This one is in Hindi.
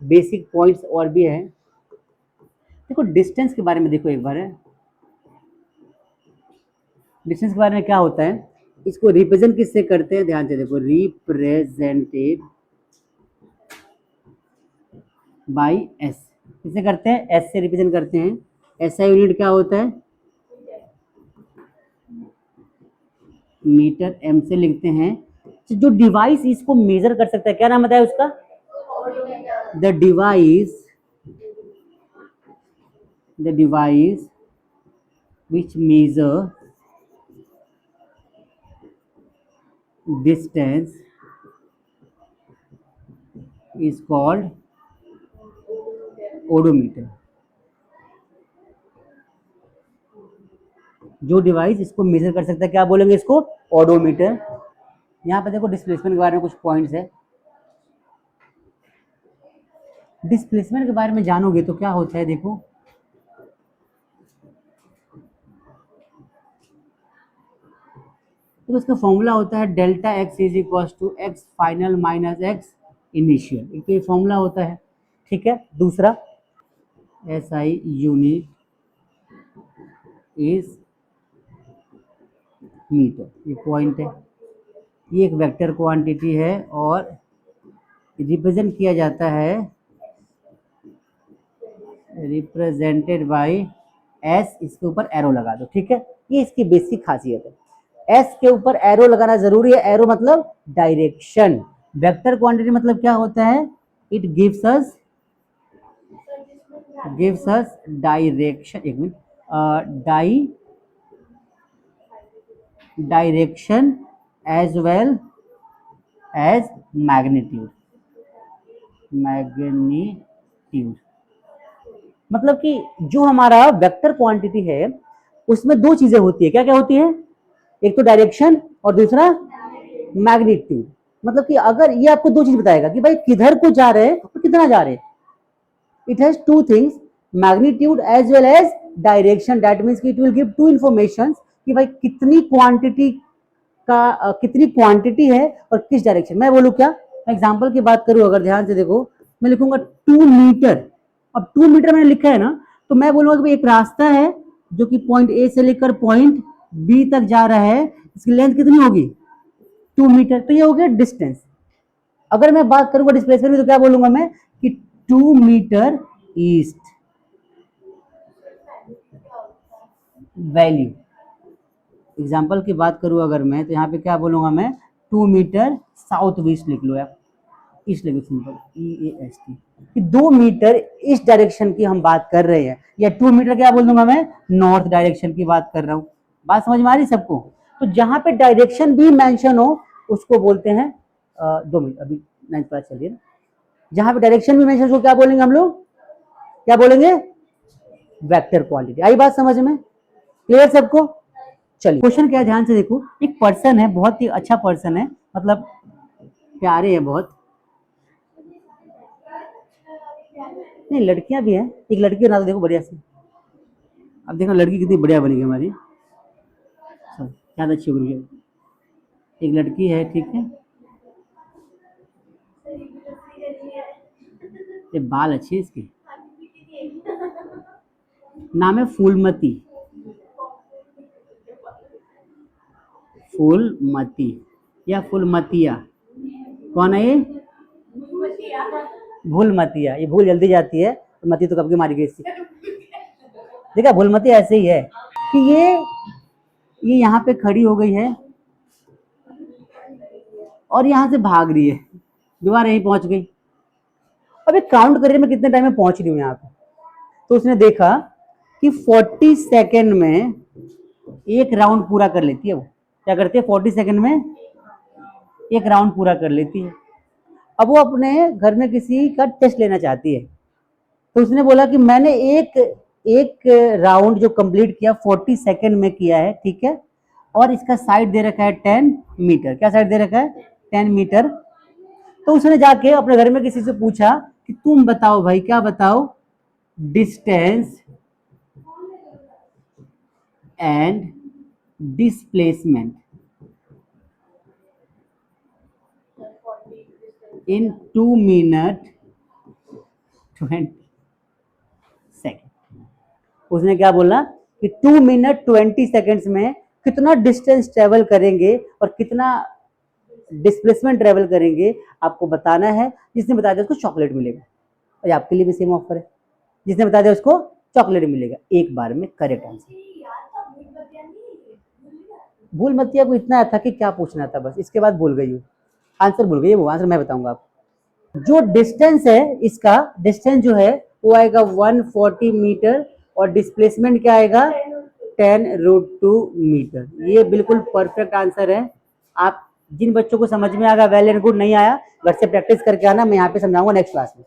बेसिक पॉइंट्स और भी है। देखो डिस्टेंस के बारे में देखो एक बार है, डिस्टेंस के बारे में क्या होता है, इसको रिप्रेजेंट किससे करते हैं, ध्यान से देखो, रिप्रेजेंटेड बाई एस। किससे करते हैं, एस से रिप्रेजेंट करते हैं। ऐसा यूनिट क्या होता है, मीटर, एम से लिखते हैं। तो जो डिवाइस इसको मेजर कर सकता है, क्या नाम बताया उसका, the device which measure distance is called odometer. जो डिवाइस इसको मेजर कर सकता है क्या बोलेंगे इसको, ओडोमीटर। यहाँ पे देखो डिस्प्लेसमेंट के बारे में कुछ पॉइंट्स है। डिस्प्लेसमेंट के बारे में जानोगे तो क्या होता है, देखो तो इसका फॉर्मूला होता है delta x is equal to x final minus x initial, एक तो ये फॉर्मूला होता है, ठीक है। दूसरा S I unit is metre, ये पॉइंट है, ये एक वेक्टर क्वांटिटी है और रिप्रेजेंट किया जाता है, रिप्रेजेंटेड बाय एस, इसके ऊपर एरो लगा दो, ठीक है। ये इसकी बेसिक खासियत है, एस के ऊपर एरो लगाना जरूरी है। एरो मतलब डायरेक्शन। वेक्टर क्वांटिटी मतलब क्या होता है, इट गिव्स अस डायरेक्शन, एक minute, direction as well as magnitude. मतलब कि जो हमारा वेक्टर क्वांटिटी है उसमें दो चीजें होती है, क्या क्या होती है, एक तो डायरेक्शन और दूसरा मैग्नीट्यूड। मतलब कि अगर ये आपको दो चीज बताएगा कि भाई किधर को जा रहे हैं और कितना जा रहे हैं। It has two things, magnitude as well as direction. That means it will give two information कि भाई कितनी क्वांटिटी का कितनी क्वांटिटी है और किस डायरेक्शन। मैं बोलूँ क्या, मैं एग्जांपल की बात करूं, अगर ध्यान से देखो, मैं लिखूंगा 2 मीटर। अब 2 मीटर मैंने लिखा है ना, तो मैं बोलूंगा कि एक रास्ता है जो कि पॉइंट ए से लेकर पॉइंट बी तक जा रहा है, इसकी लेंथ कितनी होगी, 2 मीटर। तो ये हो गया डिस्टेंस। अगर मैं बात करूंगा डिस्प्लेसमेंट तो क्या बोलूंगा मैं कि 2 मीटर ईस्ट वैल्यू। एग्जाम्पल की बात करूं अगर मैं, तो यहाँ पे क्या बोलूंगा मैं, 2 मीटर साउथ वेस्ट लिख लो यार, ईस्ट लिखो, सिंपल EAST, कि 2 मीटर इस डायरेक्शन की हम बात कर रहे हैं, या 2 मीटर क्या बोल दूंगा मैं, नॉर्थ डायरेक्शन की बात कर रहा हूँ। बात समझ में आ रही सबको। तो जहां पे डायरेक्शन भी मेंशन हो उसको बोलते हैं 2 मिनट, अभी 9 पता चलिए ना, जहां पे डायरेक्शन भी मेंशन हो क्या बोलेंगे हम लोग, क्या बोलेंगे, वेक्टर क्वांटिटी। आई बात समझ में, क्लियर सबको। चलिए क्वेश्चन क्या है, ध्यान से देखो। एक पर्सन है, बहुत ही अच्छा पर्सन है, मतलब प्यारे है बहुत, नहीं लड़कियां भी हैं, एक लड़की बना दो देखो बढ़िया सी। अब देखो लड़की कितनी बढ़िया बनी है हमारी, ज्यादा अच्छी बनी है। एक लड़की है, ठीक है, ये बाल अच्छे इसके, नाम है फूलमती, फूलमती या फूलमतिया, कौन है ये, भूलमतिया। ये भूल जल्दी जाती है, तो मती तो कब की मारी गई इसकी। देखा, भूलमती ऐसे ही है कि ये यहाँ पे खड़ी हो गई है और यहाँ से भाग रही है, दोबारा यहीं पहुंच गई। अब एक काउंट करिए मैं कितने टाइम में पहुंच रही हूँ यहाँ पे। तो उसने देखा कि 40 सेकेंड में एक राउंड पूरा कर लेती है। वो क्या करती है, 40 सेकेंड में एक राउंड पूरा कर लेती है। अब वो अपने घर में किसी का टेस्ट लेना चाहती है, तो उसने बोला कि मैंने एक एक राउंड जो कंप्लीट किया 40 सेकेंड में किया है, ठीक है, और इसका साइड दे रखा है 10 मीटर। क्या साइड दे रखा है, 10 मीटर। तो उसने जाके अपने घर में किसी से पूछा कि तुम बताओ भाई, क्या बताओ, distance and displacement in 2 minute 20 second. उसने क्या बोला कि 2 मिनट 20 सेकेंड्स में कितना डिस्टेंस ट्रेवल करेंगे और कितना डिस्प्लेसमेंट ट्रेवल करेंगे आपको बताना है। जिसने बता दिया उसको चॉकलेट मिलेगा। और आपके लिए भी सेम ऑफर है, जिसने बता दिया उसको चॉकलेट मिलेगा एक बार में। Correct answer. भूल मतिया को इतना था कि क्या पूछना था, बस इसके बाद भूल गई हूँ, आंसर भूल गई। वो आंसर मैं बताऊंगा आपको। जो डिस्टेंस है, इसका डिस्टेंस जो है वो आएगा 140 मीटर और डिस्प्लेसमेंट क्या आएगा 10√2 मीटर। ये बिल्कुल परफेक्ट आंसर है। आप जिन बच्चों को समझ में आएगा वेल एंड गुड, नहीं आया घर से प्रैक्टिस करके आना, मैं यहाँ पे समझाऊंगा नेक्स्ट क्लास में।